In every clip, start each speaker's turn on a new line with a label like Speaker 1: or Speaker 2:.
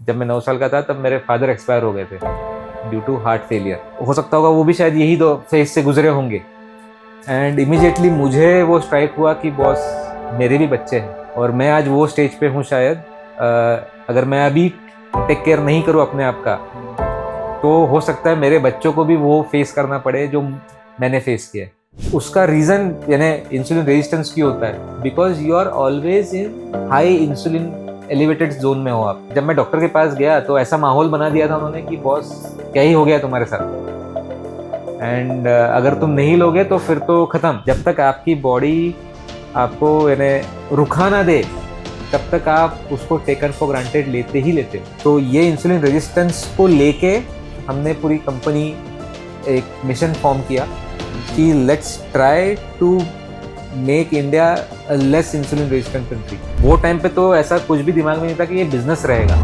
Speaker 1: जब मैं 9 साल का था तब मेरे फादर एक्सपायर हो गए थे ड्यू टू हार्ट फेलियर। हो सकता होगा वो भी शायद यही दो फेज से गुजरे होंगे। एंड इमीडिएटली मुझे वो स्ट्राइक हुआ कि बॉस मेरे भी बच्चे हैं और मैं आज वो स्टेज पे हूँ शायद, अगर मैं अभी टेक केयर नहीं करूँ अपने आप का तो हो सकता है मेरे बच्चों को भी वो फेस करना पड़े जो मैंने फेस किया है। उसका रीज़न यानी इंसुलिन रेजिस्टेंस क्यों होता है? Because you are always in high insulin elevated zone में हो आप। जब मैं डॉक्टर के पास गया तो ऐसा माहौल बना दिया था उन्होंने कि बॉस क्या ही हो गया तुम्हारे साथ, एंड अगर तुम नहीं लोगे तो फिर तो ख़त्म। जब तक आपकी बॉडी आपको यानी रुखा ना दे तब तक आप उसको टेकन फॉर ग्रांटेड लेते ही लेते। तो ये इंसुलिन रेजिस्टेंस को लेके हमने पूरी कंपनी एक मिशन फॉर्म किया कि let's try to make India a less insulin resistant country. वो टाइम पे तो ऐसा कुछ भी दिमाग में नहीं था कि ये बिजनेस रहेगा।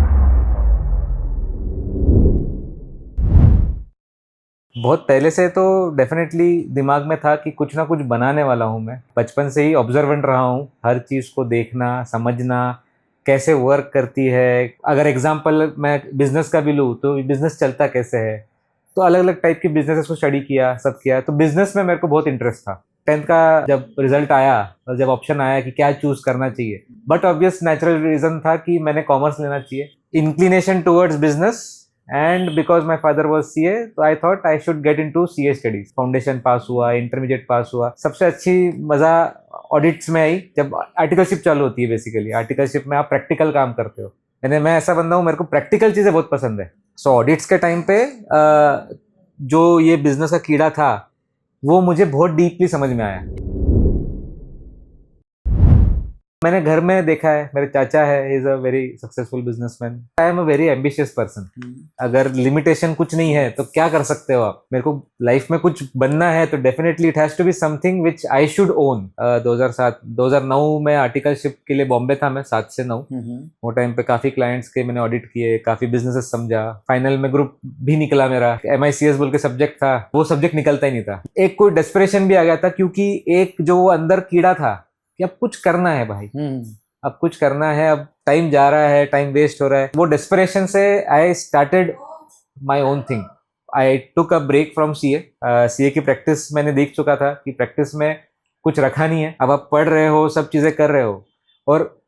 Speaker 1: बहुत पहले से तो डेफिनेटली दिमाग में था कि कुछ ना कुछ बनाने वाला हूँ मैं। बचपन से ही ऑब्जर्वेंट रहा हूँ, हर चीज़ को देखना समझना कैसे वर्क करती है। अगर एग्जांपल मैं बिजनेस का भी लूँ तो बिजनेस चलता कैसे है, तो अलग अलग टाइप के बिजनेसेस को स्टडी किया, सब किया। तो बिजनेस में मेरे को बहुत इंटरेस्ट था। 10th का जब रिजल्ट आया और जब ऑप्शन आया कि क्या चूज करना चाहिए, बट ऑब्वियस नेचुरल रीजन था कि मैंने कॉमर्स लेना चाहिए। Inclination towards business and because my father was CA तो I thought I should get into CA studies. Foundation pass हुआ, इंटरमीडिएट पास हुआ। सबसे अच्छी मजा ऑडिट्स में आई जब आर्टिकलशिप चालू होती है। बेसिकली आर्टिकलशिप में आप प्रैक्टिकल काम करते हो, यानी मैं ऐसा बंदा हूँ, मेरे को प्रैक्टिकल चीजें बहुत पसंद है। सो ऑडिट्स के टाइम पे जो ये बिजनेस का कीड़ा था वो मुझे बहुत डीपली समझ में आया। मैंने घर में देखा है, मेरे चाचा है, is a very successful businessman. I am a very ambitious person. अगर लिमिटेशन कुछ नहीं है तो क्या कर सकते हो आप? मेरे को लाइफ में कुछ बनना है तो definitely it has to be something which I should own. 2009 में आर्टिकलशिप के लिए बॉम्बे था मैं, 7 से 9। वो टाइम पे काफी क्लाइंट्स के मैंने ऑडिट किए, काफी बिजनेसेस समझा। फाइनल में ग्रुप भी निकला मेरा, MICS बोल के सब्जेक्ट था, वो सब्जेक्ट निकलता ही नहीं था। एक कोई डेस्परेशन भी आ गया था क्योंकि एक जो अंदर कीड़ा था कि अब कुछ करना है भाई, अब कुछ करना है, अब टाइम जा रहा है, टाइम वेस्ट हो रहा है। वो डेस्परेशन से I started my own thing. I took a break from CA की प्रैक्टिस मैंने देख चुका था कि प्रैक्टिस में कुछ रखा नहीं है। अब आप पढ़ रहे हो, सब चीजें कर रहे हो, और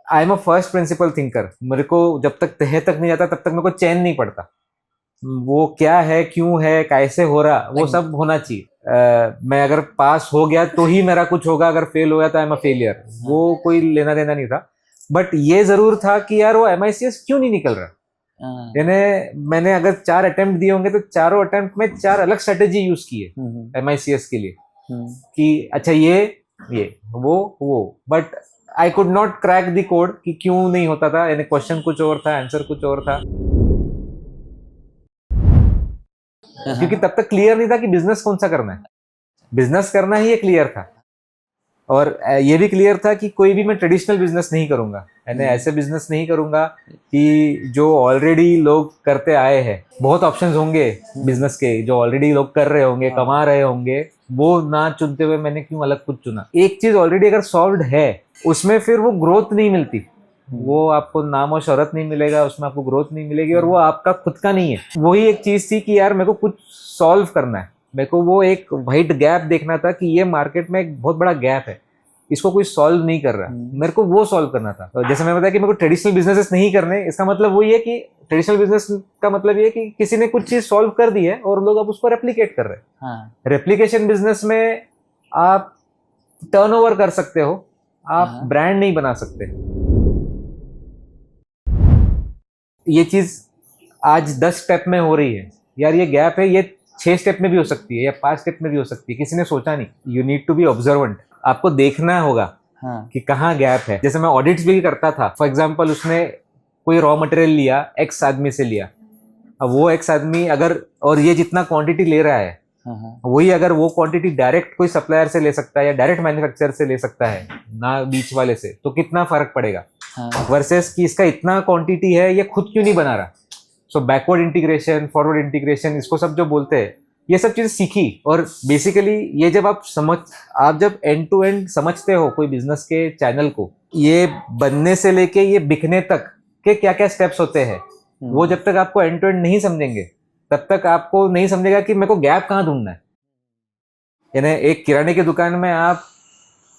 Speaker 1: I am a first principle thinker. मेरे को जब तक तह तक नहीं जाता तब तक मेरे को चैन नहीं पड़ता। वो क्या है, क्यों है, कैसे हो रहा, वो सब होना चाहिए। मैं अगर पास हो गया तो ही मेरा कुछ होगा, अगर फेल हो गया तो आई एम अ फेलियर। वो कोई लेना देना नहीं था। बट ये जरूर था कि यार वो MICS क्यों नहीं निकल रहा। यानी मैंने अगर 4 अटेम्प्ट दिए होंगे तो चारों अटेम्प्ट में 4 अलग स्ट्रेटेजी यूज की है MICS के लिए कि अच्छा ये वो। But I could not crack the code कि क्यों नहीं होता था। यानी क्वेश्चन कुछ और था, आंसर कुछ और था, क्योंकि तब तक क्लियर नहीं था कि बिजनेस कौन सा करना है। बिजनेस करना ही ये क्लियर था, और ये भी क्लियर था कि कोई भी मैं ट्रेडिशनल बिजनेस नहीं करूंगा। यानी ऐसे बिजनेस नहीं करूंगा कि जो ऑलरेडी लोग करते आए हैं। बहुत ऑप्शंस होंगे बिजनेस के जो ऑलरेडी लोग कर रहे होंगे, कमा रहे होंगे, वो ना चुनते हुए मैंने क्यों अलग कुछ चुना। एक चीज ऑलरेडी अगर सॉल्व्ड है उसमें फिर वो ग्रोथ नहीं मिलती, वो आपको नाम और शोहरत नहीं मिलेगा, उसमें आपको ग्रोथ नहीं मिलेगी, और वो आपका खुद का नहीं है। वही एक चीज थी कि यार मेरे को कुछ सॉल्व करना है। मेरे को वो एक वाइट गैप देखना था कि ये मार्केट में एक बहुत बड़ा गैप है, इसको कोई सॉल्व नहीं कर रहा। मेरे को वो सॉल्व करना था। तो जैसे मैं बताया कि मेरे को ट्रेडिशनल बिजनेसेस नहीं करने, इसका मतलब वही है कि ट्रेडिशनल बिजनेस का मतलब ये है कि किसी ने कुछ चीज सॉल्व कर दी है और लोग अब उसको रेप्लिकेट कर रहे हैं। रेप्लिकेशन बिजनेस में आप टर्नओवर कर सकते हो, आप ब्रांड नहीं बना सकते। ये चीज आज 10 स्टेप में हो रही है, यार ये गैप है, ये 6 स्टेप में भी हो सकती है या 5 स्टेप में भी हो सकती है, किसी ने सोचा नहीं। You need to be observant, आपको देखना होगा कि कहाँ गैप है। जैसे मैं ऑडिट्स भी करता था, फॉर एग्जांपल उसने कोई रॉ मटेरियल लिया, एक्स आदमी से लिया। अब वो एक्स आदमी अगर, और ये जितना क्वांटिटी ले रहा है वही अगर वो क्वांटिटी डायरेक्ट कोई सप्लायर से ले सकता है या डायरेक्ट मैन्युफैक्चरर से ले सकता है ना बीच वाले से, तो कितना फर्क पड़ेगा वर्सेस कि इसका इतना क्वांटिटी है, ये खुद क्यों नहीं बना रहा। सो बैकवर्ड इंटीग्रेशन, फॉरवर्ड इंटीग्रेशन, इसको सब जो बोलते हैं, ये सब चीजें सीखी। और बेसिकली ये जब आप जब एंड टू एंड समझते हो कोई बिजनेस के चैनल को, ये बनने से लेके ये बिकने तक के क्या क्या स्टेप्स होते हैं, वो जब तक आपको एंड टू एंड नहीं समझेंगे तब तक आपको नहीं समझेगा कि मेरे को गैप कहाँ ढूंढना है। यानी एक किराने की दुकान में आप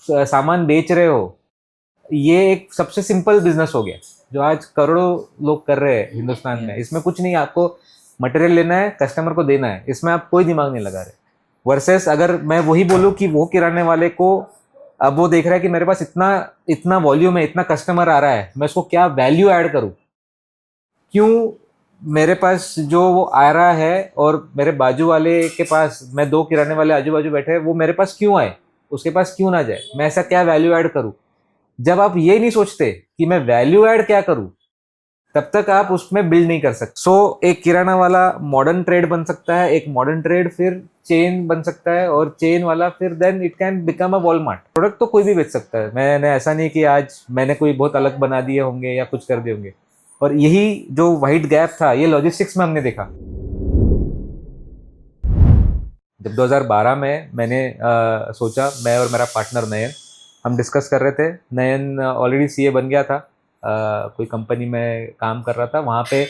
Speaker 1: सामान बेच रहे हो, ये एक सबसे सिंपल बिजनेस हो गया जो आज करोड़ों लोग कर रहे हैं हिंदुस्तान में। इसमें कुछ नहीं, आपको मटेरियल लेना है, कस्टमर को देना है, इसमें आप कोई दिमाग नहीं लगा रहे। वर्सेस अगर मैं वही बोलूँ कि वो किराने वाले को अब वो देख रहा है कि मेरे पास इतना इतना वॉल्यूम है, इतना कस्टमर आ रहा है, मैं उसको क्या वैल्यू ऐड करूँ, क्यों मेरे पास जो वो आ रहा है और मेरे बाजू वाले के पास, मैं 2 किराने वाले आजू बाजू बैठे हैं, वो मेरे पास क्यों आए, उसके पास क्यों ना जाए, मैं ऐसा क्या वैल्यू ऐड करूँ। जब आप ये नहीं सोचते कि मैं वैल्यू ऐड क्या करूँ, तब तक आप उसमें बिल्ड नहीं कर सकते। सो एक किराना वाला मॉडर्न ट्रेड बन सकता है, एक मॉडर्न ट्रेड फिर चेन बन सकता है, और चेन वाला फिर then it can become a Walmart. Product तो कोई भी बेच सकता है, मैंने ऐसा नहीं कि आज मैंने कोई बहुत अलग बना दिए होंगे या कुछ कर दिए होंगे। और यही जो वाइट गैप था, ये लॉजिस्टिक्स में हमने देखा। जब 2012 में मैंने सोचा, मैं और मेरा पार्टनर नयन, हम डिस्कस कर रहे थे। नयन ऑलरेडी सीए बन गया था, कोई कंपनी में काम कर रहा था, वहाँ पे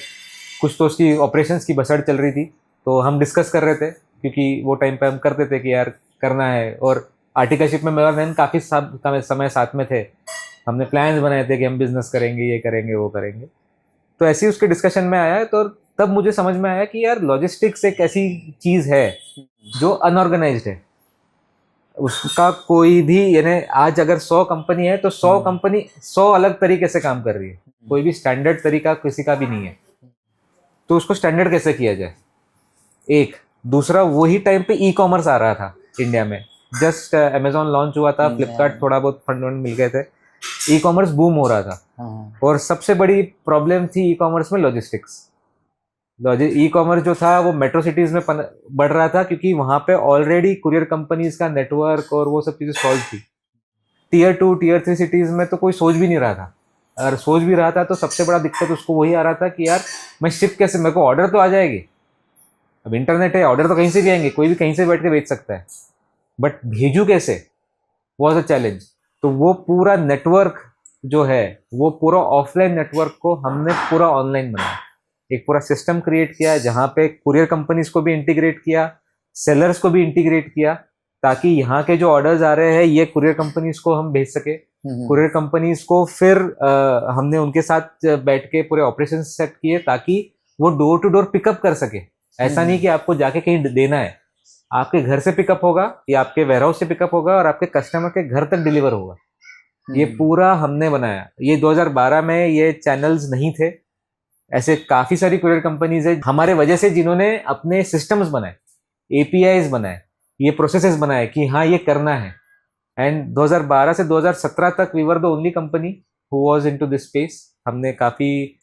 Speaker 1: कुछ तो उसकी ऑपरेशंस की बसड़ चल रही थी। तो हम डिस्कस कर रहे थे, क्योंकि वो टाइम पे हम करते थे कि यार करना है, और आर्टिकलशिप में मैं और नयन काफ़ी समय साथ में थे। हमने प्लान्स बनाए थे कि हम बिजनेस करेंगे, ये करेंगे, वो करेंगे। तो ऐसे ही उसके डिस्कशन में आया, तो तब मुझे समझ में आया कि यार लॉजिस्टिक्स एक ऐसी चीज़ है जो अनऑर्गेनाइज्ड है। उसका कोई भी, यानी आज अगर 100 कंपनी है तो 100 कंपनी 100 अलग तरीके से काम कर रही है, कोई भी स्टैंडर्ड तरीका किसी का भी नहीं है। तो उसको स्टैंडर्ड कैसे किया जाए, एक दूसरा वही टाइम पे ई कॉमर्स आ रहा था इंडिया में, जस्ट अमेजोन लॉन्च हुआ था, फ्लिपकार्ट थोड़ा बहुत फंड मिल गए थे, ई कॉमर्स बूम हो रहा था। और सबसे बड़ी प्रॉब्लम थी ई कॉमर्स में लॉजिस्टिक्स। ई कॉमर्स जो था वो मेट्रो सिटीज में बढ़ रहा था, क्योंकि वहां पे ऑलरेडी कुरियर कंपनीज का नेटवर्क और वो सब चीजें सॉल्व थी। टियर 2 टियर 3 सिटीज में तो कोई सोच भी नहीं रहा था, अगर सोच भी रहा था तो सबसे बड़ा दिक्कत उसको वही आ रहा था कि यार मैं शिप कैसे, मेरे को ऑर्डर तो आ जाएगी, अब इंटरनेट है, ऑर्डर तो कहीं से भी आएंगे, कोई भी कहीं से बैठ के बेच सकता है, बट भेजू कैसे, वॉज अ चैलेंज। तो वो पूरा नेटवर्क जो है, वो पूरा ऑफलाइन नेटवर्क को हमने पूरा ऑनलाइन बनाया, एक पूरा सिस्टम क्रिएट किया जहाँ पे कुरियर कंपनीज को भी इंटीग्रेट किया, सेलर्स को भी इंटीग्रेट किया, ताकि यहाँ के जो ऑर्डर्स आ रहे हैं ये कुरियर कंपनीज को हम भेज सके। कुरियर कंपनीज को फिर हमने उनके साथ बैठ के पूरे ऑपरेशन सेट किए ताकि वो डोर टू डोर पिकअप कर सके। ऐसा नहीं कि आपको जाके कहीं देना है, आपके घर से पिकअप होगा या आपके वेयरहाउस से पिकअप होगा और आपके कस्टमर के घर तक डिलीवर होगा। ये पूरा हमने बनाया। ये 2012 में ये चैनल्स नहीं थे, ऐसे काफी सारी कुरियर कंपनीज है हमारे वजह से जिन्होंने अपने सिस्टम्स बनाए, एपीआईज बनाए, ये प्रोसेसेस बनाए कि हाँ ये करना है। एंड 2012 से 2017 तक we were the only company who was into this space. हमने काफी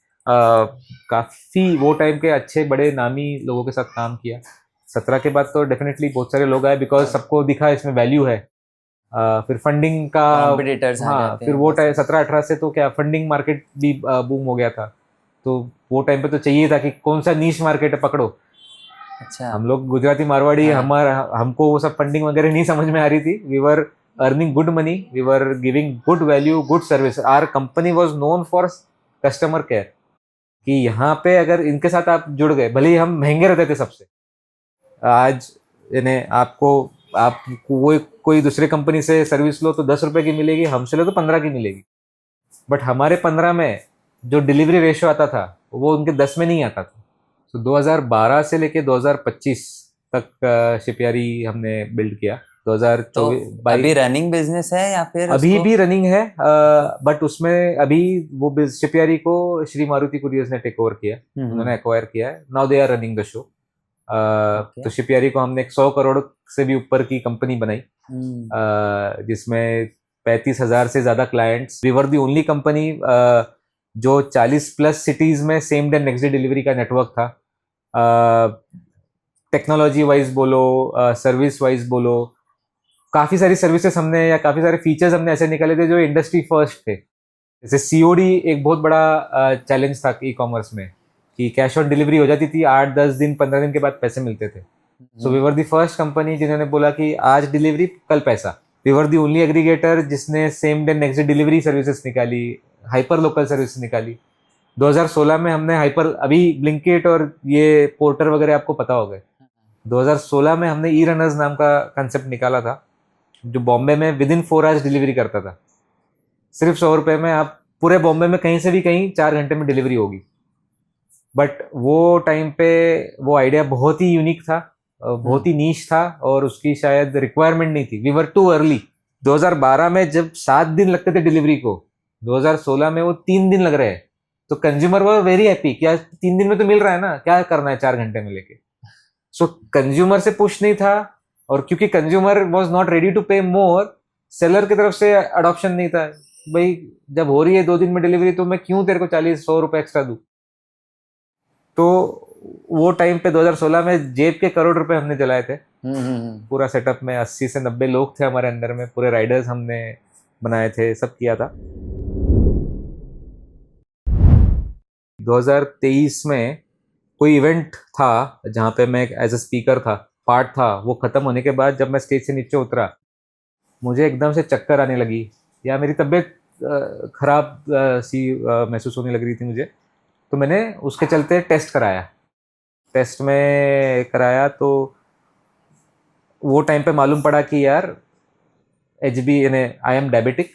Speaker 1: वो टाइम के अच्छे बड़े नामी लोगों के साथ काम किया। 17 के बाद तो डेफिनेटली बहुत सारे लोग आए, बिकॉज सबको दिखा इसमें वैल्यू है। फिर फंडिंग का, हाँ, फिर वो टाइम 17-18 से तो क्या फंडिंग मार्केट भी बूम हो गया था। तो वो टाइम पे तो चाहिए था कि कौन सा नीश मार्केट है पकड़ो। अच्छा, हम लोग गुजराती मारवाड़ी, हमको वो सब फंडिंग वगैरह नहीं समझ में आ रही थी। We were earning good money, we were giving good value, good service. Our company was known for customer care, कि यहाँ पे अगर इनके साथ आप जुड़ गए, भले ही हम महंगे रहते थे सबसे, आज यानी आप कोई दूसरे कंपनी से सर्विस लो तो 10 रुपए की मिलेगी, हमसे लो तो 15 की मिलेगी, बट हमारे 15 में जो डिलीवरी रेशियो आता था वो उनके 10 में नहीं आता था। तो 2012 से लेके 2025 तक शिपयारी हमने बिल्ड किया। 2024
Speaker 2: तो अभी रनिंग बिजनेस है या फिर
Speaker 1: अभी भी रनिंग है, बट उसमें अभी वो शिपयारी को श्री मारुति कुरियर्स ने टेक ओवर किया, उन्होंने एक्वायर किया है। Now they are running the show. तो शिपयारी को हमने 100 करोड़ से भी ऊपर की कंपनी बनाई, जिसमें 35,000 से ज्यादा clients. We were the only company जो 40+ सिटीज में same day next day delivery का नेटवर्क था। टेक्नोलॉजी वाइज बोलो, सर्विस वाइज बोलो, काफी सारी सर्विसेज हमने या काफी सारे फीचर्स हमने ऐसे निकाले थे जो इंडस्ट्री फर्स्ट थे। जैसे सीओडी एक बहुत बड़ा चैलेंज था ई कॉमर्स में, कि कैश ऑन डिलीवरी हो जाती थी, 8-10 दिन 15 दिन के बाद पैसे मिलते थे। So we were the first company जिन्होंने बोला कि आज डिलीवरी कल पैसा। We were the only aggregator जिसने same day next day delivery services निकाली, हाइपर लोकल सर्विस निकाली। 2016 में हमने हाइपर, अभी ब्लिंकिट और ये पोर्टर वगैरह आपको पता होगा, 2016 में हमने ई रनर्स नाम का कंसेप्ट निकाला था, जो बॉम्बे में विद इन 4 आवर्स डिलीवरी करता था। सिर्फ 100 रुपये में आप पूरे बॉम्बे में कहीं से भी कहीं 4 घंटे में डिलीवरी होगी। बट वो टाइम पे वो आइडिया बहुत ही यूनिक था, बहुत ही नीश था, और उसकी शायद रिक्वायरमेंट नहीं थी। We were too early. 2012 में जब 7 दिन लगते थे डिलीवरी को, 2016 में वो 3 दिन लग रहे हैं, तो कंज्यूमर वो वेरी हैप्पी, क्या 3 दिन में तो मिल रहा है ना, क्या करना है 4 घंटे में लेके। सो कंज्यूमर से पुश नहीं था, और क्योंकि consumer was not ready to pay more, seller की तरफ से अडॉप्शन नहीं था। भाई जब हो रही है 2 दिन में डिलीवरी, तो मैं क्यों तेरे को 40-100 रुपए एक्स्ट्रा दूं। तो वो टाइम पे 2016 में जेब के करोड़ रुपए हमने जलाए थे। पूरा सेटअप में 80 से 90 लोग थे हमारे अंदर में, पूरे राइडर्स हमने बनाए थे, सब किया था। 2023 में कोई इवेंट था जहाँ पे मैं एज अ स्पीकर था, पार्ट था। वो खत्म होने के बाद जब मैं स्टेज से नीचे उतरा, मुझे एकदम से चक्कर आने लगी, या मेरी तबीयत खराब सी महसूस होने लग रही थी मुझे। तो मैंने उसके चलते टेस्ट कराया। टेस्ट में कराया तो वो टाइम पे मालूम पड़ा कि यार HB यानी आई एम डायबिटिक,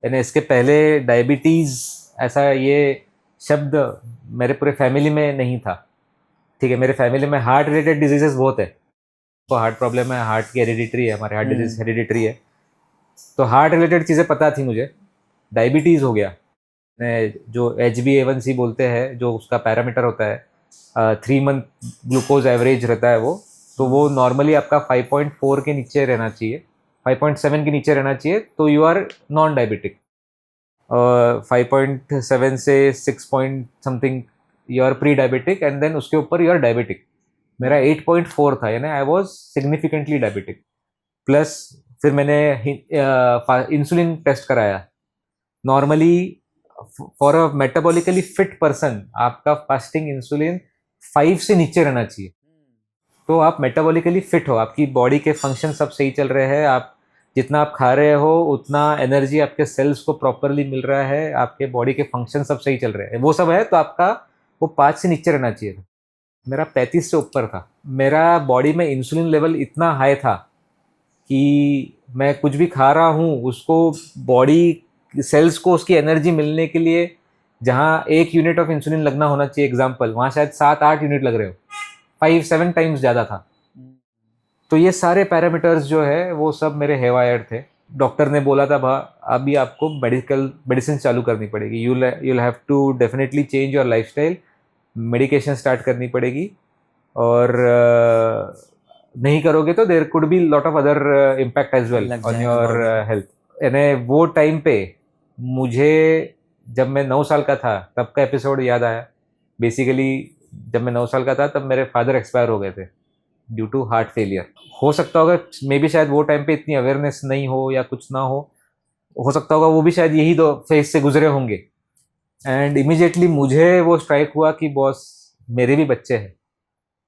Speaker 1: यानी इसके पहले डायबिटीज़ ऐसा ये शब्द मेरे पूरे फैमिली में नहीं था। ठीक है, मेरे फैमिली में हार्ट रिलेटेड डिजीजेस बहुत है, तो हार्ट प्रॉब्लम है, हार्ट की हेरिडिटरी है, हमारे हार्ट डिजीज हेरिडिटरी है, तो हार्ट रिलेटेड चीज़ें पता थी मुझे। डायबिटीज़ हो गया, जो HbA1c बोलते हैं, जो उसका पैरामीटर होता है, 3 मंथ ग्लूकोज एवरेज रहता है वो, तो वो नॉर्मली आपका 5.4 के नीचे रहना चाहिए, 5.7 के नीचे रहना चाहिए, तो यू आर नॉन डायबिटिक। 5.7 से 6 point something you are pre diabetic, and then उसके ऊपर यू आर डायबिटिक। मेरा 8.4 था, यानी I was significantly diabetic. Plus फिर मैंने इंसुलिन टेस्ट कराया। Normally for a metabolically fit person आपका फास्टिंग इंसुलिन 5 से नीचे रहना चाहिए, तो आप मेटाबॉलिकली फिट हो, आपकी बॉडी के फंक्शन सब सही चल रहे हैं, आप जितना आप खा रहे हो उतना एनर्जी आपके सेल्स को प्रॉपरली मिल रहा है, आपके बॉडी के फंक्शन सब सही चल रहे हैं, वो सब है, तो आपका वो 5 से नीचे रहना चाहिए था। मेरा 35 से ऊपर था। मेरा बॉडी में इंसुलिन लेवल इतना हाई था कि मैं कुछ भी खा रहा हूँ, उसको बॉडी सेल्स को उसकी एनर्जी मिलने के लिए जहाँ 1 यूनिट ऑफ इंसुलिन लगना होना चाहिए एग्जाम्पल, वहाँ शायद 7-8 यूनिट लग रहे हो, 5-7 टाइम्स ज़्यादा था। तो ये सारे पैरामीटर्स जो है वो सब मेरे हेवायर थे। डॉक्टर ने बोला था अभी आपको मेडिसिन चालू करनी पड़ेगी, you'll have to definitely change your lifestyle, medication start करनी पड़ेगी, और नहीं करोगे तो there could be lot of other impact as well on your health. यानी वो टाइम पे मुझे, जब मैं 9 साल का था तब का एपिसोड याद आया। बेसिकली जब मैं 9 साल का था तब मेरे फादर एक्सपायर हो गए थे ड्यू टू हार्ट फेलियर। हो सकता होगा मे बी शायद वो टाइम पे इतनी अवेयरनेस नहीं हो या कुछ ना हो सकता होगा वो भी शायद यही 2 फेज से गुजरे होंगे। एंड इमीडिएटली मुझे वो स्ट्राइक हुआ कि बॉस मेरे भी बच्चे हैं,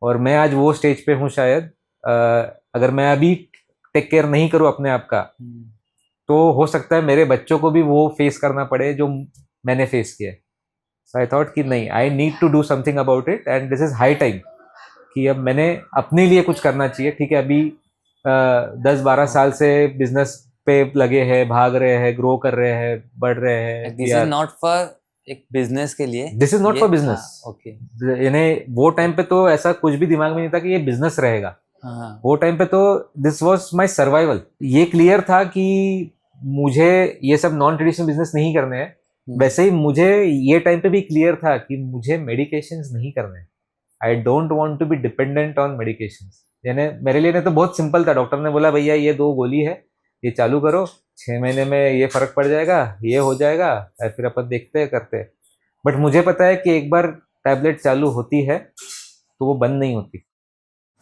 Speaker 1: और मैं आज वो स्टेज पे हूँ शायद, अगर मैं अभी टेक केयर नहीं करूँ अपने आप का, तो हो सकता है मेरे बच्चों को भी वो फेस करना पड़े जो मैंने फेस किया है। सो आई थॉट कि नहीं, I need to do something about it, and this is high time कि अब मैंने अपने लिए कुछ करना चाहिए। ठीक है, अभी 10-12 साल से बिजनेस पे लगे हैं, भाग रहे हैं, ग्रो कर रहे हैं, बढ़ रहे हैं।
Speaker 2: दिस इज नॉट फॉर एक बिजनेस के लिए,
Speaker 1: this is not for business.
Speaker 2: Okay,
Speaker 1: यानी वो टाइम पे तो ऐसा कुछ भी दिमाग में नहीं था कि ये बिजनेस रहेगा। वो टाइम पे तो दिस वाज माय सर्वाइवल। ये क्लियर था कि मुझे ये सब नॉन ट्रेडिशनल बिजनेस नहीं करने हैं। वैसे ही मुझे ये टाइम पे भी क्लियर था कि मुझे मेडिकेशंस नहीं करने हैं। I don't want to be dependent on medications. यानी मेरे लिए तो बहुत सिंपल था। डॉक्टर ने बोला भैया ये 2 गोली है, ये चालू करो, 6 महीने में ये फर्क पड़ जाएगा, ये हो जाएगा, और फिर अपन देखते हैं करते हैं। बट मुझे पता है कि एक बार टैबलेट चालू होती है तो वो बंद नहीं होती,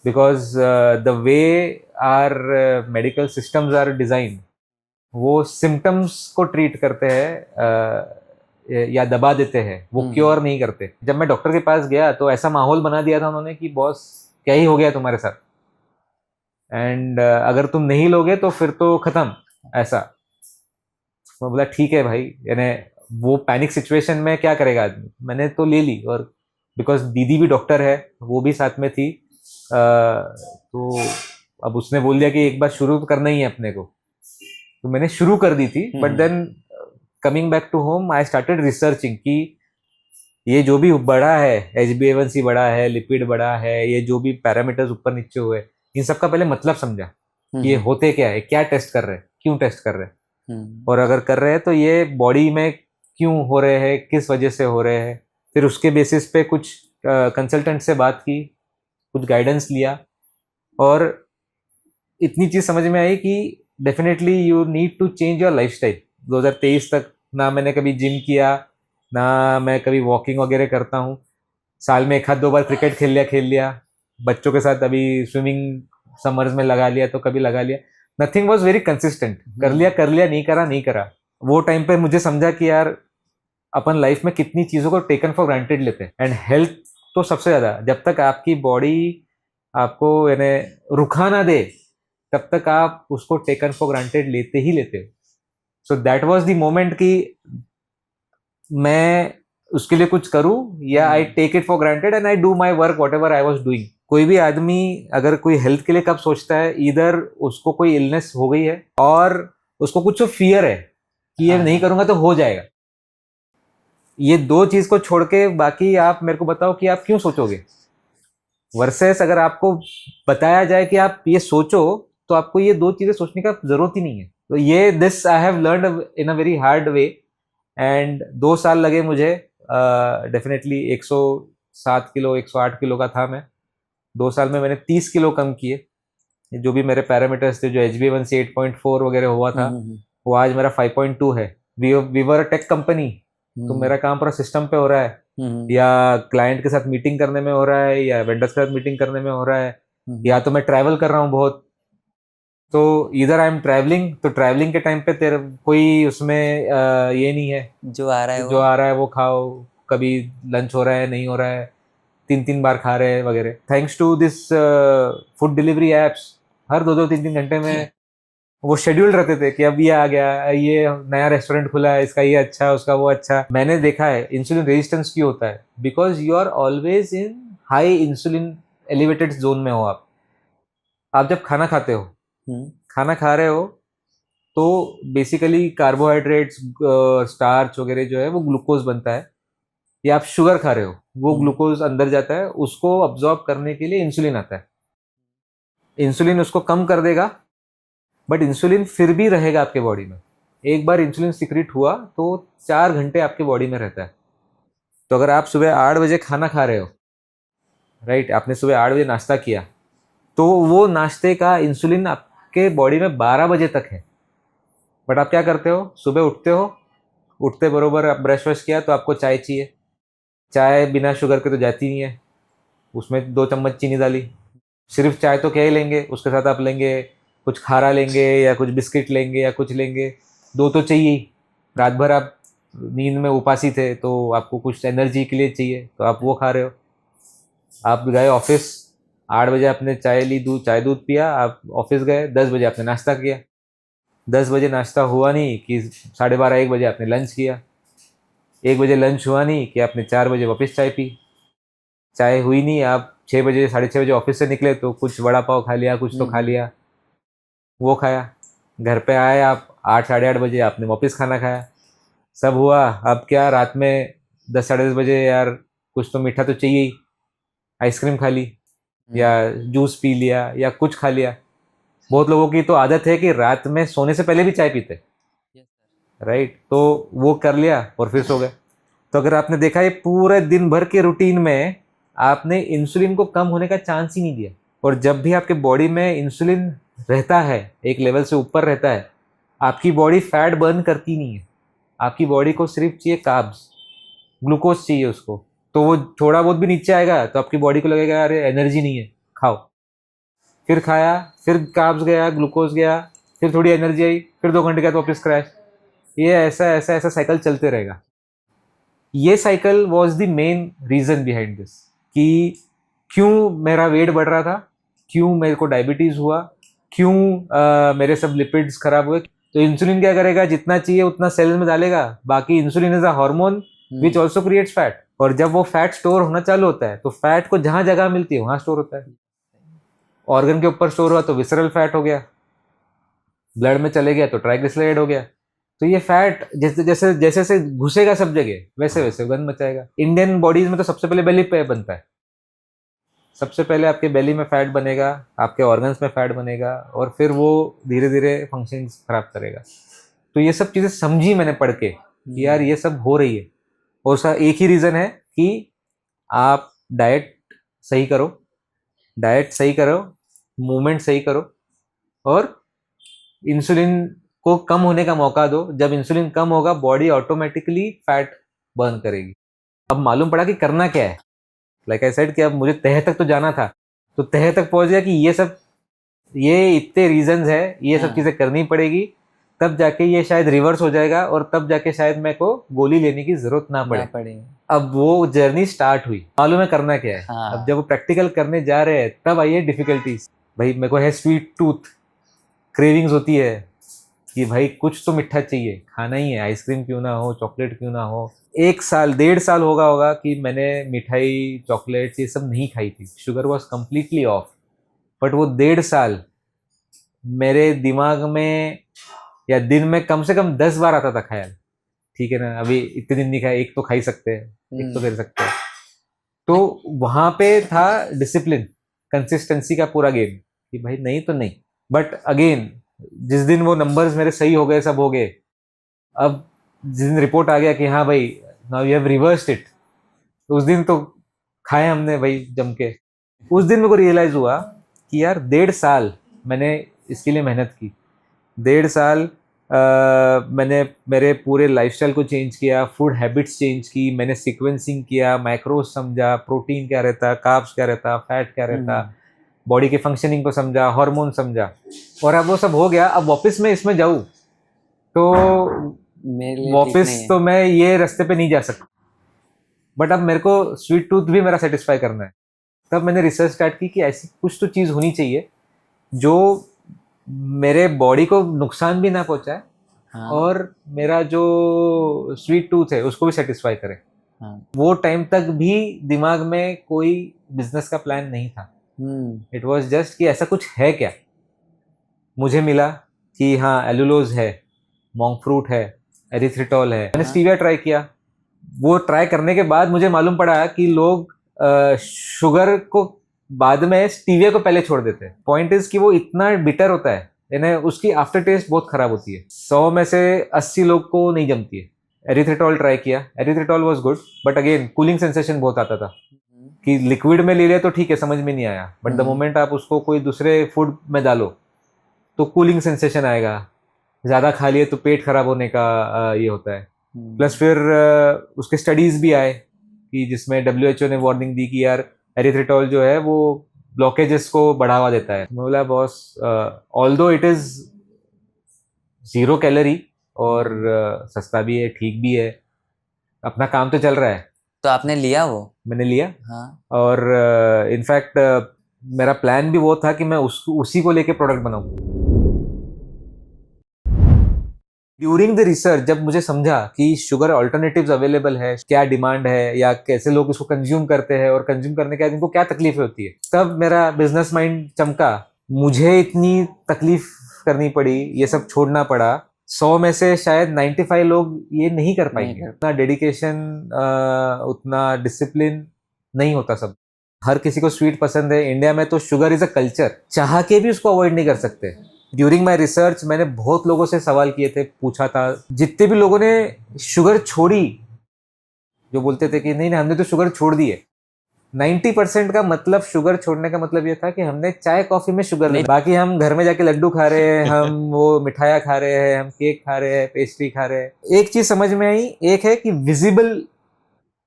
Speaker 1: because the way are medical systems are design, वो सिम्टम्स को ट्रीट करते हैं या दबा देते हैं, वो क्योर नहीं करते। जब मैं डॉक्टर के पास गया तो ऐसा माहौल बना दिया था उन्होंने कि बॉस क्या ही हो गया तुम्हारे साथ, एंड अगर तुम नहीं लोगे तो फिर तो खत्म, ऐसा। मैं बोला ठीक है भाई, यानी वो पैनिक सिचुएशन में क्या करेगा आदमी, मैंने तो ले ली। और बिकॉज दीदी भी डॉक्टर है, वो भी साथ में थी, तो अब उसने बोल दिया कि एक बार शुरू करना ही है अपने को, तो मैंने शुरू कर दी थी। But then coming back to home I started researching कि ये जो भी बढ़ा है, HbA1c बढ़ा है, लिपिड बढ़ा है, ये जो भी पैरामीटर्स ऊपर नीचे हुए, इन सब का पहले मतलब समझा कि ये होते क्या है, क्या टेस्ट कर रहे हैं, क्यों टेस्ट कर रहे हैं, और अगर कर रहे हैं तो ये बॉडी में क्यों हो रहे हैं, किस वजह से हो रहे हैं। फिर उसके बेसिस पे कुछ कंसल्टेंट से बात की, कुछ गाइडेंस लिया, और इतनी चीज समझ में आई कि definitely you need to change your lifestyle. 2023 तक ना मैंने कभी जिम किया, ना मैं कभी वॉकिंग वगैरह करता हूँ। साल में एक आध दो बार क्रिकेट खेल लिया बच्चों के साथ, अभी स्विमिंग समर्स में लगा लिया तो कभी लगा लिया। नथिंग वॉज वेरी कंसिस्टेंट, कर लिया, नहीं करा। वो टाइम पे मुझे समझा कि यार अपन लाइफ में कितनी चीज़ों को टेकन फॉर ग्रांटेड लेते हैं, एंड हेल्थ तो सबसे ज़्यादा। जब तक आपकी बॉडी आपको यानी रुखा ना दे, तब तक आप उसको टेकन फॉर ग्रांटेड लेते ही लेते हो। So that was the moment कि मैं उसके लिए कुछ करूं, या I take it for granted and I do my work whatever I was doing. कोई भी आदमी अगर कोई हेल्थ के लिए कब सोचता है, इधर उसको कोई इलनेस हो गई है और उसको कुछ फियर है कि ये नहीं करूंगा तो हो जाएगा। ये दो चीज को छोड़ के बाकी आप मेरे को बताओ कि आप क्यों सोचोगे। वर्सेस अगर आपको बताया जाए कि आप ये सोचो, तो आपको ये दो चीजें सोचने का जरूरत ही नहीं है। तो ये this I have learned in a very hard way, and 2 साल लगे मुझे। डेफिनेटली 107 किलो 108 किलो का था मैं। 2 साल में मैंने 30 किलो कम किए। जो भी मेरे पैरामीटर्स थे, जो HbA1c 8.4 वगैरह हुआ था, वो आज मेरा 5.2 है। We were a tech company, तो मेरा काम पूरा सिस्टम पे हो रहा है, या क्लाइंट के साथ मीटिंग करने में हो रहा है, या वेंडर्स के साथ मीटिंग करने में हो रहा है, या तो मैं ट्रैवल कर रहा हूँ बहुत। तो इधर आई एम ट्रैवलिंग, तो ट्रैवलिंग के टाइम पे तेरे कोई उसमें ये नहीं है,
Speaker 2: जो आ रहा है
Speaker 1: वो खाओ। कभी लंच हो रहा है, नहीं हो रहा है, 3 बार खा रहे हैं वगैरह। Thanks to this food delivery apps, हर 2-3 घंटे में वो शेड्यूल रहते थे कि अब ये आ गया, ये नया रेस्टोरेंट खुला है, इसका ये अच्छा, उसका वो अच्छा। मैंने देखा है इंसुलिन रेजिस्टेंस क्यों होता है, because you are always in high insulin elevated zone में हो। आप जब खाना खाते हो, खाना खा रहे हो, तो बेसिकली कार्बोहाइड्रेट्स, स्टार्च वगैरह जो है वो ग्लूकोज बनता है, या आप शुगर खा रहे हो, वो ग्लूकोज अंदर जाता है, उसको अब्जॉर्ब करने के लिए इंसुलिन आता है। इंसुलिन उसको कम कर देगा, बट इंसुलिन फिर भी रहेगा आपके बॉडी में। एक बार इंसुलिन सिक्रीट हुआ तो 4 घंटे आपके बॉडी में रहता है। तो अगर आप सुबह 8 बजे खाना खा रहे हो, राइट, आपने सुबह 8 बजे नाश्ता किया, तो वो नाश्ते का इंसुलिन आपके बॉडी में 12 बजे तक है। बट आप क्या करते हो, सुबह उठते हो, उठते बरोबर आप ब्रश वश किया तो आपको चाय चाहिए। चाय बिना शुगर के तो जाती नहीं है, उसमें 2 चम्मच चीनी डाली। सिर्फ चाय तो क्या ही लेंगे, उसके साथ आप लेंगे कुछ खारा लेंगे, या कुछ बिस्किट लेंगे, या कुछ लेंगे, 2 तो चाहिए ही। रात भर आप नींद में उपासी थे, तो आपको कुछ एनर्जी के लिए चाहिए, तो आप वो खा रहे हो। आप गए ऑफिस, 8 बजे आपने चाय दूध पिया, आप ऑफिस गए, 10 बजे आपने नाश्ता किया। 10 बजे नाश्ता हुआ नहीं कि 12:30-1 बजे आपने लंच किया। 1 बजे लंच हुआ नहीं कि आपने 4 बजे वापस चाय पी। चाय हुई नहीं, आप 6 बजे 6:30 बजे ऑफिस से निकले तो कुछ वड़ा पाव खा लिया, कुछ तो खा लिया, वो खाया। घर पे आए आप 8-8:30 बजे, आपने वापस खाना खाया, सब हुआ। अब क्या, रात में 10-10:30 बजे यार कुछ तो मीठा तो चाहिए ही, आइसक्रीम खा ली, या जूस पी लिया, या कुछ खा लिया। बहुत लोगों की तो आदत है कि रात में सोने से पहले भी चाय पीते, राइट, तो वो कर लिया और फिर सो गए। तो अगर आपने देखा, ये पूरे दिन भर के रूटीन में आपने इंसुलिन को कम होने का चांस ही नहीं दिया। और जब भी आपके बॉडी में इंसुलिन रहता है, एक लेवल से ऊपर रहता है, आपकी बॉडी फैट बर्न करती नहीं है। आपकी बॉडी को सिर्फ चाहिए कार्ब्स, ग्लूकोज चाहिए उसको। तो वो थोड़ा बहुत भी नीचे आएगा तो आपकी बॉडी को लगेगा अरे एनर्जी नहीं है, खाओ। फिर खाया, फिर कार्ब्स गया, ग्लूकोज गया, फिर थोड़ी एनर्जी आई, फिर 2 घंटे के बाद वापस क्रैश। ये ऐसा ऐसा ऐसा साइकिल चलते रहेगा। ये cycle was the main reason behind this, कि क्यों मेरा वेट बढ़ रहा था, क्यों मेरे को डायबिटीज हुआ, क्यों मेरे सब लिपिड्स खराब हुए। तो इंसुलिन क्या करेगा, जितना चाहिए उतना सेल में डालेगा। बाकी insulin is a hormone which also creates fat, और जब वो फैट स्टोर होना चालू होता है तो फैट को जहां जगह मिलती है वहां स्टोर होता है। ऑर्गन के ऊपर स्टोर हुआ तो विसरल फैट हो गया, ब्लड में चले गया तो ट्राइग्लिसराइड हो गया। तो ये फैट जैसे जैसे जैसे जैसे घुसेगा सब जगह वैसे वैसे गंद मचाएगा। इंडियन बॉडीज में तो सबसे पहले बेली पे बनता है, सबसे पहले आपके बेली में फैट बनेगा, आपके ऑर्गन्स में फैट बनेगा, और फिर वो धीरे धीरे फंक्शन खराब करेगा। तो ये सब चीजें समझी मैंने पढ़ के कि यार ये सब हो रही है, और उसका एक ही रीजन है कि आप डाइट सही करो, मूवमेंट सही करो, और इंसुलिन को कम होने का मौका दो। जब इंसुलिन कम होगा बॉडी ऑटोमेटिकली फैट बर्न करेगी। अब मालूम पड़ा कि करना क्या है। लाइक आई सेड कि अब मुझे तह तक तो जाना था, तो तह तक पहुंच गया कि ये इतने रीजंस है, ये सब चीजें करनी पड़ेगी, तब जाके ये शायद रिवर्स हो जाएगा, और तब जाके शायद मेरे को गोली लेने की जरूरत ना पड़े। अब वो जर्नी स्टार्ट हुई, मालूम है करना क्या है। अब जब वो प्रैक्टिकल करने जा रहे हैं तब आई है डिफिकल्टीज। भाई मेरे को है स्वीट टूथ, क्रेविंग्स होती है कि भाई कुछ तो मिठा चाहिए, खाना ही है, आइसक्रीम क्यों ना हो, चॉकलेट क्यों ना हो। 1 साल 1.5 साल होगा कि मैंने मिठाई, चॉकलेट्स ये सब नहीं खाई थी, sugar was completely of. But वो 1.5 साल मेरे दिमाग में या दिन में कम से कम 10 बार आता था ख्याल, ठीक है ना अभी इतने दिन नहीं खाए, एक तो खा ही सकते हैं, एक तो कर सकते हैं। तो वहां पे था डिसिप्लिन, कंसिस्टेंसी का पूरा गेम कि भाई नहीं तो नहीं। बट अगेन जिस दिन वो नंबर्स मेरे सही हो गए, सब हो गए, अब जिस दिन रिपोर्ट आ गया कि हाँ भाई now you have reversed it, तो उस दिन तो खाए हमने भाई जम के। उस दिन मेरे को रियलाइज हुआ कि यार 1.5 साल मैंने इसके लिए मेहनत की, 1.5 साल मैंने मेरे पूरे लाइफस्टाइल को चेंज किया, फूड हैबिट्स चेंज की, मैंने सीक्वेंसिंग किया, मैक्रोस समझा, प्रोटीन क्या रहता, कार्ब्स क्या रहता, फैट क्या रहता, बॉडी के फंक्शनिंग को समझा, हार्मोन समझा, और अब वो सब हो गया। अब वापस मैं इसमें जाऊँ तो वापस तो मैं ये रास्ते पे नहीं जा सकता। बट अब मेरे को स्वीट टूथ भी मेरा सेटिस्फाई करना है। तब मैंने रिसर्च स्टार्ट की कि ऐसी कुछ तो चीज़ होनी चाहिए जो मेरे बॉडी को नुकसान भी ना पहुंचाए, और मेरा जो स्वीट टूथ है उसको भी सेटिस्फाई करे। वो टाइम तक भी दिमाग में कोई बिजनेस का प्लान नहीं था। इट वाज जस्ट कि ऐसा कुछ है क्या। मुझे मिला कि हाँ एलुलोज है, मॉन्क फ्रूट है, एरिथ्रिटॉल है। मैंने स्टीविया ट्राई किया। वो ट्राई करने के बाद मुझे मालूम पड़ा कि लोग शुगर को बाद में स्टीविया को पहले छोड़ देते हैं। पॉइंट इज कि वो इतना बिटर होता है, यानी उसकी आफ्टर टेस्ट बहुत खराब होती है। 100 में से 80 लोग को नहीं जमती है। एरिथ्रिटॉल ट्राई किया, erythritol was good, but again cooling sensation बहुत आता था कि लिक्विड में ले लिया तो ठीक है, समझ में नहीं आया, बट द मोमेंट आप उसको कोई दूसरे फूड में डालो तो कूलिंग सेंसेशन आएगा। ज़्यादा खा लिए तो पेट खराब होने का ये होता है। प्लस फिर उसके स्टडीज भी आए कि जिसमें WHO ने वार्निंग दी कि यार एरिथ्रिटॉल जो है वो ब्लॉकेजेस को बढ़ावा देता है। मैं बोला boss, although it is 0 calorie और सस्ता भी है, ठीक भी है, अपना काम तो चल रहा है।
Speaker 2: तो आपने लिया वो?
Speaker 1: मैंने लिया।
Speaker 2: हाँ।
Speaker 1: और इनफैक्ट मेरा प्लान भी वो था कि मैं उसी को लेके प्रोडक्ट बनाऊं। ड्यूरिंग द रिसर्च जब मुझे समझा कि शुगर अल्टरनेटिव्स अवेलेबल है, क्या डिमांड है या कैसे लोग इसको कंज्यूम करते हैं, और कंज्यूम करने के बाद इनको क्या तकलीफें होती है, तब मेरा बिजनेस माइंड चमका। मुझे इतनी तकलीफ करनी पड़ी, ये सब छोड़ना पड़ा। 100 में से शायद 95 लोग ये नहीं कर पाएंगे। उतना डेडिकेशन, उतना डिसिप्लिन नहीं होता सब। हर किसी को स्वीट पसंद है। इंडिया में तो शुगर इज अ कल्चर, चाह के भी उसको अवॉइड नहीं कर सकते। ड्यूरिंग माई रिसर्च मैंने बहुत लोगों से सवाल किए थे, पूछा था। जितने भी लोगों ने शुगर छोड़ी, जो बोलते थे कि नहीं नहीं हमने तो शुगर छोड़ दी है, 90% का मतलब शुगर छोड़ने का मतलब ये था कि हमने चाय कॉफी में शुगर नहीं। बाकी हम घर में जाके लड्डू खा रहे हैं, हम वो मिठाइयाँ खा रहे हैं, हम केक खा रहे हैं, पेस्ट्री खा रहे हैं। एक चीज समझ में आई, एक है कि विजिबल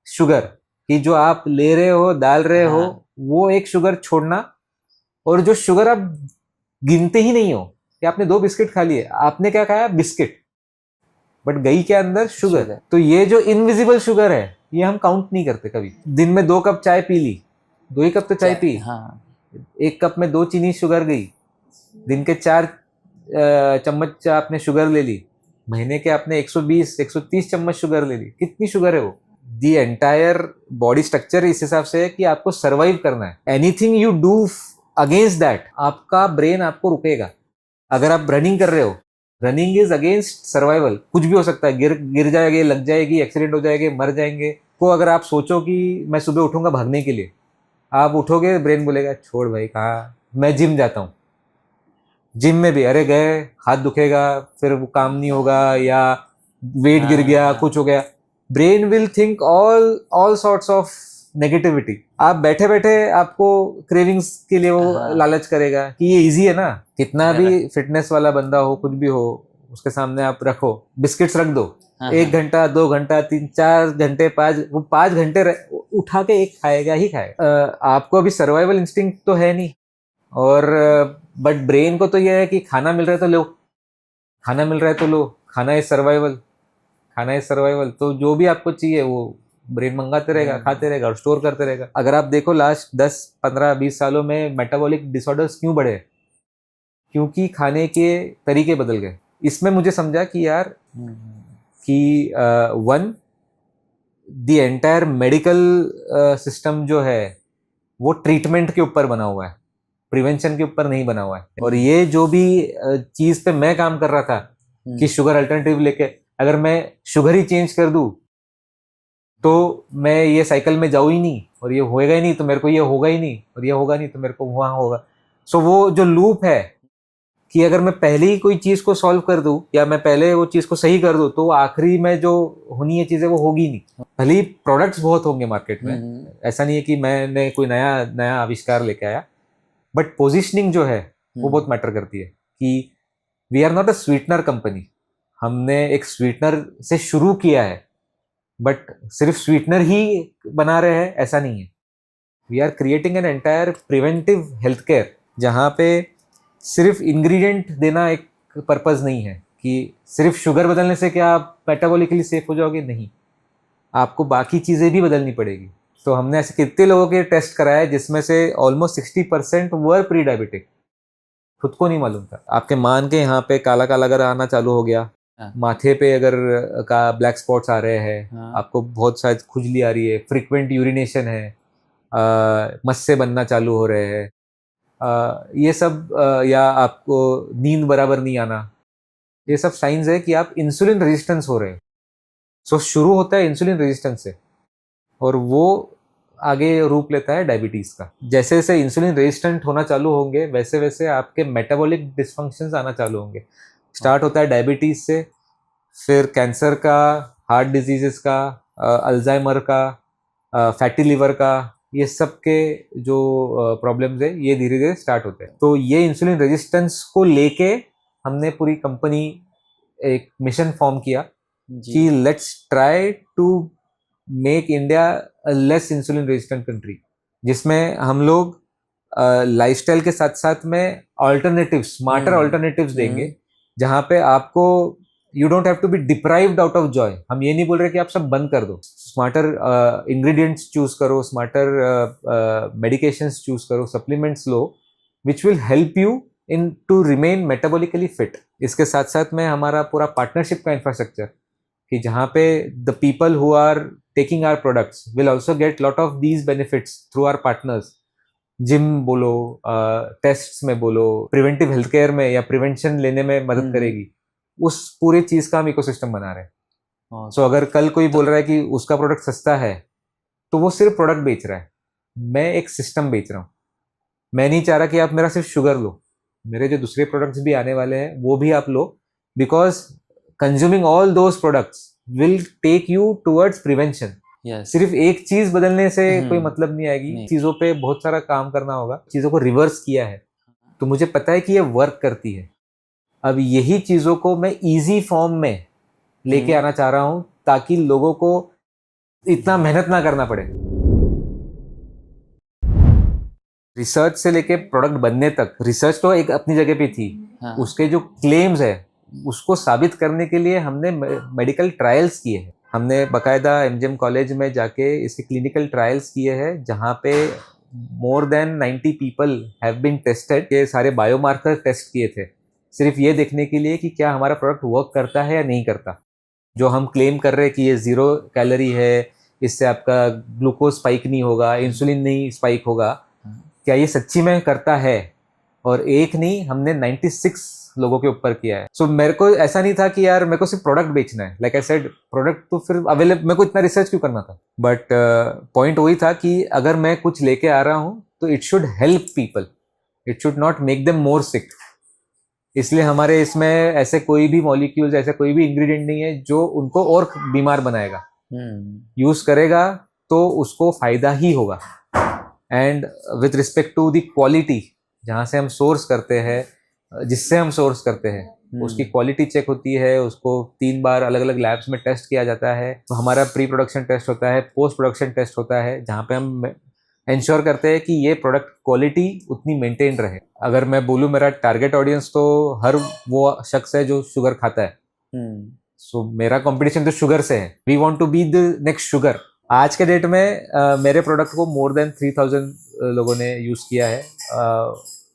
Speaker 1: शुगर कि जो आप ले रहे हो, डाल रहे हो, वो एक शुगर छोड़ना। और जो शुगर आप गिनते ही नहीं हो कि आपने 2 बिस्किट खा लिए, आपने क्या खाया, बिस्किट, बट गई के अंदर शुगर। तो ये जो इनविजिबल शुगर है ये हम काउंट नहीं करते कभी। दिन में 2 कप चाय पी ली, 2 ही कप तो चाय पी, 1 कप में 2 चीनी शुगर गई, दिन के 4 चम्मच आपने शुगर ले ली, महीने के आपने 120 130 चम्मच शुगर ले ली, कितनी शुगर है वो? दी एंटायर बॉडी स्ट्रक्चर इस हिसाब से है कि आपको सर्वाइव करना है। Anything you do against that, आपका ब्रेन आपको रुकेगा। अगर आप रनिंग कर रहे हो, रनिंग इज अगेंस्ट सर्वाइवल, कुछ भी हो सकता है, गिर जाएंगे, लग जाएगी, एक्सीडेंट हो जाएंगे, मर जाएंगे। को अगर आप सोचो कि मैं सुबह उठूंगा भागने के लिए, आप उठोगे, ब्रेन बोलेगा छोड़ भाई, कहाँ, मैं जिम जाता हूँ। जिम में भी अरे गए, हाथ दुखेगा, फिर वो काम नहीं होगा, या वेट गिर गया, कुछ हो गया, brain will think all sorts of negativity. आप बैठे बैठे आपको क्रेविंग्स के लिए वो लालच करेगा कि ये इजी है ना। कितना भी फिटनेस वाला बंदा हो, कुछ भी हो, उसके सामने आप रखो, बिस्किट्स रख दो, 1 घंटा 2 घंटा 3 4 घंटे 5 घंटे उठा के एक खाएगा ही खाएगा। आपको अभी सर्वाइवल इंस्टिंक्ट तो है नहीं, और बट ब्रेन को तो यह है कि खाना मिल रहा है तो लो, खाना मिल रहा है तो लो, खाना इज सर्वाइवल, खाना इज सर्वाइवल। तो जो भी आपको चाहिए वो ब्रेन मंगाते रहेगा, खाते रहेगा और स्टोर करते रहेगा। अगर आप देखो लास्ट 10 15 20 सालों में मेटाबॉलिक डिसऑर्डर्स क्यों बढ़े? क्योंकि खाने के तरीके बदल गए। इसमें मुझे समझा कि यार कि one, the entire medical system जो है वो ट्रीटमेंट के ऊपर बना हुआ है, प्रिवेंशन के ऊपर नहीं बना हुआ है। और ये जो भी चीज पे मैं काम कर रहा था कि शुगर अल्टरनेटिव लेके, अगर मैं शुगर ही चेंज कर दूं तो मैं ये साइकिल में जाऊँ ही नहीं, और ये होएगा ही नहीं तो मेरे को ये होगा ही नहीं, और ये होगा नहीं तो मेरे को वहां होगा। सो वो जो लूप है कि अगर मैं पहले ही कोई चीज को सॉल्व कर दूं, या मैं पहले वो चीज को सही कर दूं, तो आखिरी में जो होनी है चीजें वो होगी नहीं। भले ही प्रोडक्ट्स बहुत होंगे मार्केट में, ऐसा नहीं है कि मैंने कोई नया आविष्कार लेके आया, बट पोजिशनिंग जो है वो बहुत मैटर करती है। कि we are not a sweetener company, हमने एक स्वीटनर से शुरू किया है, बट सिर्फ स्वीटनर ही बना रहे हैं ऐसा नहीं है। We are creating an entire preventive health care, जहाँ पे सिर्फ इंग्रेडिएंट देना एक पर्पज नहीं है कि सिर्फ शुगर बदलने से क्या आप मेटाबॉलिकली सेफ हो जाओगे, नहीं, आपको बाकी चीज़ें भी बदलनी पड़ेगी। तो हमने ऐसे कितने लोगों के टेस्ट कराए जिसमें से ऑलमोस्ट 60% वर प्री डायबिटिक, खुद को नहीं मालूम था। आपके मान के यहाँ पे काला काला अगर आना चालू हो गया, माथे पे अगर का ब्लैक स्पॉट्स आ रहे हैं, आपको बहुत शायद खुजली आ रही है, फ्रीक्वेंट यूरिनेशन है, मस्से बनना चालू हो रहे हैं, ये सब, या आपको नींद बराबर नहीं आना, ये सब साइंस है कि आप इंसुलिन रेजिस्टेंस हो रहे हैं। सो शुरू होता है इंसुलिन रेजिस्टेंस से, और वो आगे रूप लेता है डायबिटीज का। जैसे जैसे इंसुलिन रेजिस्टेंट होना चालू होंगे, वैसे वैसे आपके मेटाबॉलिक डिसफंक्शंस आना चालू होंगे। स्टार्ट होता है डायबिटीज से, फिर कैंसर का, हार्ट डिजीजेस का, अल्जाइमर का, फैटी लिवर का, ये सब के जो प्रॉब्लम्स है ये धीरे धीरे स्टार्ट होते हैं। तो ये इंसुलिन रेजिस्टेंस को लेके हमने पूरी कंपनी एक मिशन फॉर्म किया कि let's try to make India a less insulin resistant country, जिसमें हम लोग लाइफस्टाइल के साथ साथ में ऑल्टरनेटिव्स, स्मार्टर ऑल्टरनेटिव्स देंगे, जहाँ पे आपको you don't have to be deprived out of joy. हम ये नहीं बोल रहे कि आप सब बंद कर दो, स्मार्टर इंग्रेडिएंट्स चूज करो, स्मार्टर मेडिकेशंस चूज करो, सप्लीमेंट्स लो, which will help you in to remain metabolically fit. इसके साथ साथ में हमारा पूरा पार्टनरशिप का इंफ्रास्ट्रक्चर, कि जहाँ पे the people who are taking our products will also get lot of these benefits through our partners. Gym बोलो, टेस्ट्स में बोलो, प्रिवेंटिव हेल्थ केयर में या प्रिवेंशन लेने में मदद करेगी, उस पूरी चीज का हम इकोसिस्टम बना रहे हैं। सो अगर कल कोई बोल रहा है कि उसका प्रोडक्ट सस्ता है, तो वो सिर्फ प्रोडक्ट बेच रहा है, मैं एक सिस्टम बेच रहा हूँ। मैं नहीं चाह रहा कि आप मेरा सिर्फ शुगर लो, मेरे जो दूसरे प्रोडक्ट्स भी आने वाले हैं वो भी आप लो, because consuming all those products will take you towards prevention. सिर्फ एक चीज बदलने से कोई मतलब नहीं आएगी, चीजों पे बहुत सारा काम करना होगा। चीजों को रिवर्स किया है तो मुझे पता है कि ये वर्क करती है। अब यही चीजों को मैं इजी फॉर्म में लेके आना चाह रहा हूं, ताकि लोगों को इतना मेहनत ना करना पड़े। रिसर्च से लेके प्रोडक्ट बनने तक, रिसर्च तो एक अपनी जगह पे थी, उसके जो क्लेम्स है उसको साबित करने के लिए हमने मेडिकल ट्रायल्स किए हैं। हमने बकायदा एमजीएम कॉलेज में जाके इसके क्लिनिकल ट्रायल्स किए हैं, जहाँ पे more than 90 people have been tested. ये सारे बायोमार्कर टेस्ट किए थे, सिर्फ ये देखने के लिए कि क्या हमारा प्रोडक्ट वर्क करता है या नहीं करता। जो हम क्लेम कर रहे हैं कि ये 0 कैलोरी है, इससे आपका ग्लूकोज स्पाइक नहीं होगा, इंसुलिन नहीं स्पाइक होगा, क्या ये सच्ची में करता है? और एक नहीं, हमने 96 लोगों के ऊपर किया है। सो मेरे को ऐसा नहीं था कि यार मेरे को सिर्फ प्रोडक्ट बेचना है, लाइक आई सेड प्रोडक्ट तो फिर अवेलेबल, मेरे को इतना रिसर्च क्यों करना था। बट पॉइंट वही था कि अगर मैं कुछ लेके आ रहा हूँ तो it should help people, it should not make them more sick. इसलिए हमारे इसमें ऐसे कोई भी मॉलिक्यूल्स, ऐसा कोई भी इंग्रेडिएंट नहीं है जो उनको और बीमार बनाएगा। यूज करेगा तो उसको फायदा ही होगा। And with respect to the quality, जहाँ से हम सोर्स करते हैं, जिससे हम सोर्स करते हैं, उसकी क्वालिटी चेक होती है, उसको 3 बार अलग अलग लैब्स में टेस्ट किया जाता है। तो हमारा प्री प्रोडक्शन टेस्ट होता है, पोस्ट प्रोडक्शन टेस्ट होता है, जहाँ पे हम इंश्योर करते हैं कि ये प्रोडक्ट क्वालिटी उतनी मेंटेन रहे। अगर मैं बोलूँ मेरा टारगेट ऑडियंस तो हर वो शख्स है जो शुगर खाता है। सो मेरा कंपटीशन तो शुगर से है। We want to be the next sugar. आज के डेट में मेरे प्रोडक्ट को मोर देन 3000 लोगों ने यूज़ किया है।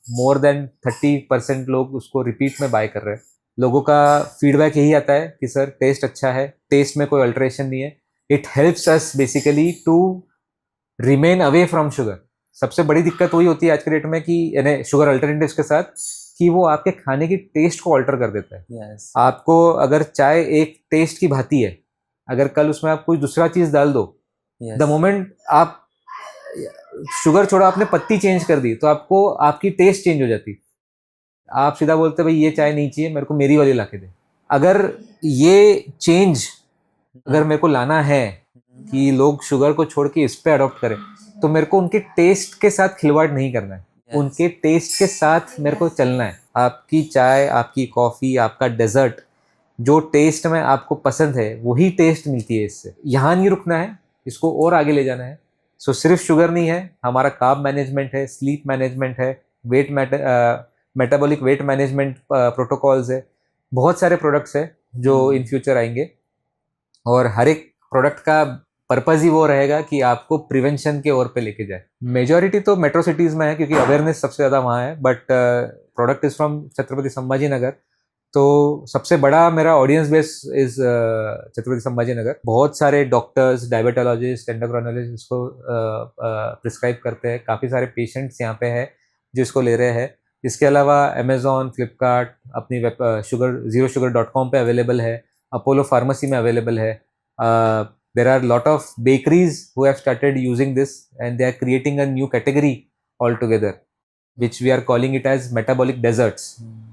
Speaker 1: मोर देन 30% लोग उसको रिपीट में बाय कर रहे हैं। लोगों का फीडबैक यही आता है कि सर टेस्ट अच्छा है, टेस्ट में कोई अल्टरेशन नहीं है। It helps us basically to remain away from sugar. सबसे बड़ी दिक्कत वही होती है आज के डेट में कि यानी शुगर अल्टरनेटिव्स के साथ, कि वो आपके खाने की टेस्ट को अल्टर कर देता है। आपको अगर चाय एक टेस्ट की भाती है, अगर कल उसमें आप कोई दूसरा चीज़ डाल दो, द मोमेंट आप शुगर छोड़ा, आपने पत्ती चेंज कर दी, तो आपको आपकी टेस्ट चेंज हो जाती। आप सीधा बोलते भाई ये चाय नहीं चाहिए, मेरे को मेरी वाली ला के दे। अगर ये चेंज अगर मेरे को लाना है कि लोग शुगर को छोड़ के इस पे अडॉप्ट करें, तो मेरे को उनके टेस्ट के साथ खिलवाड़ नहीं करना है। उनके टेस्ट के साथ मेरे को चलना है। आपकी चाय, आपकी कॉफ़ी, आपका डेजर्ट, जो टेस्ट में आपको पसंद है वही टेस्ट मिलती है इससे। यहाँ नहीं रुकना है, इसको और आगे ले जाना है। सो सिर्फ शुगर नहीं है, हमारा कार्ब मैनेजमेंट है, स्लीप मैनेजमेंट है, मेटाबॉलिक वेट मैनेजमेंट प्रोटोकॉल्स है, बहुत सारे प्रोडक्ट्स है जो इन फ्यूचर आएंगे। और हर एक प्रोडक्ट का पर्पज़ ही वो रहेगा कि आपको प्रिवेंशन के ओर पे लेके जाए। मेजॉरिटी तो मेट्रो सिटीज़ में है क्योंकि अवेयरनेस सबसे ज़्यादा वहाँ है, but product is from Chhatrapati Sambhaji Nagar. तो सबसे बड़ा मेरा audience base is Chhatrapati Sambhaji Nagar. बहुत सारे डॉक्टर्स, डायबिटोलॉजिस्ट, एंडोक्राइनोलॉजिस्ट इसको प्रिस्क्राइब करते हैं। काफ़ी सारे पेशेंट्स यहाँ पे हैं जो इसको ले रहे हैं। इसके अलावा अमेज़ॉन, फ्लिपकार्ट, अपनी zerosugar.com पे अवेलेबल है, अपोलो फार्मेसी में अवेलेबल है। There are lot of bakeries who have started using this and they are creating a new category altogether, which we are calling it as metabolic desserts.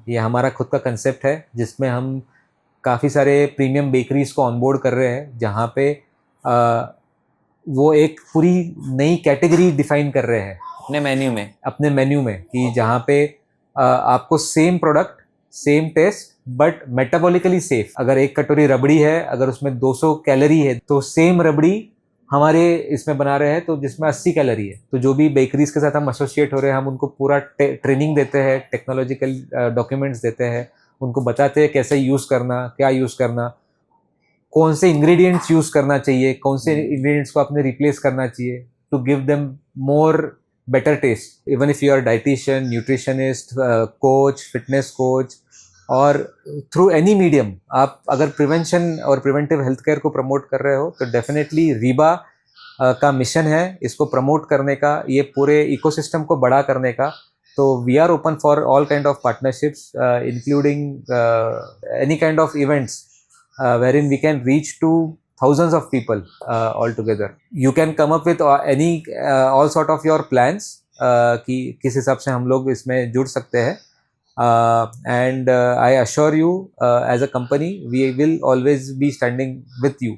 Speaker 1: ये हमारा खुद का concept है जिसमें हम काफ़ी सारे प्रीमियम बेकरीज को ऑनबोर्ड कर रहे हैं, जहाँ पे वो एक पूरी नई कैटेगरी डिफाइन कर रहे हैं अपने मेन्यू में कि जहाँ पे आपको same product, same taste, but metabolically safe. अगर एक कटोरी रबड़ी है, अगर उसमें 200 कैलोरी है, तो सेम रबड़ी हमारे इसमें बना रहे हैं तो जिसमें 80 कैलोरी है। तो जो भी बेकरीज के साथ हम एसोसिएट हो रहे हैं, हम उनको पूरा ट्रेनिंग देते हैं, टेक्नोलॉजिकल डॉक्यूमेंट्स देते हैं, उनको बताते हैं कैसे यूज़ करना, क्या यूज़ करना, कौन से इंग्रेडिएंट्स यूज़ करना चाहिए, कौन से इंग्रेडिएंट्स को आपने रिप्लेस करना चाहिए to give them more better taste. Even if you are dietitian, nutritionist, coach, fitness coach, और थ्रू एनी मीडियम आप अगर प्रिवेंशन और प्रिवेंटिव हेल्थ केयर को प्रमोट कर रहे हो, तो डेफिनेटली रीबा का मिशन है इसको प्रमोट करने का, ये पूरे इकोसिस्टम को बड़ा करने का। तो we are open for all kind of partnerships, including any kind of events wherein we can reach to thousands of people all together. You can come up with any all sort of your plans कि किस हिसाब से हम लोग इसमें जुड़ सकते हैं। And I assure you, as a company, we will always be standing with you.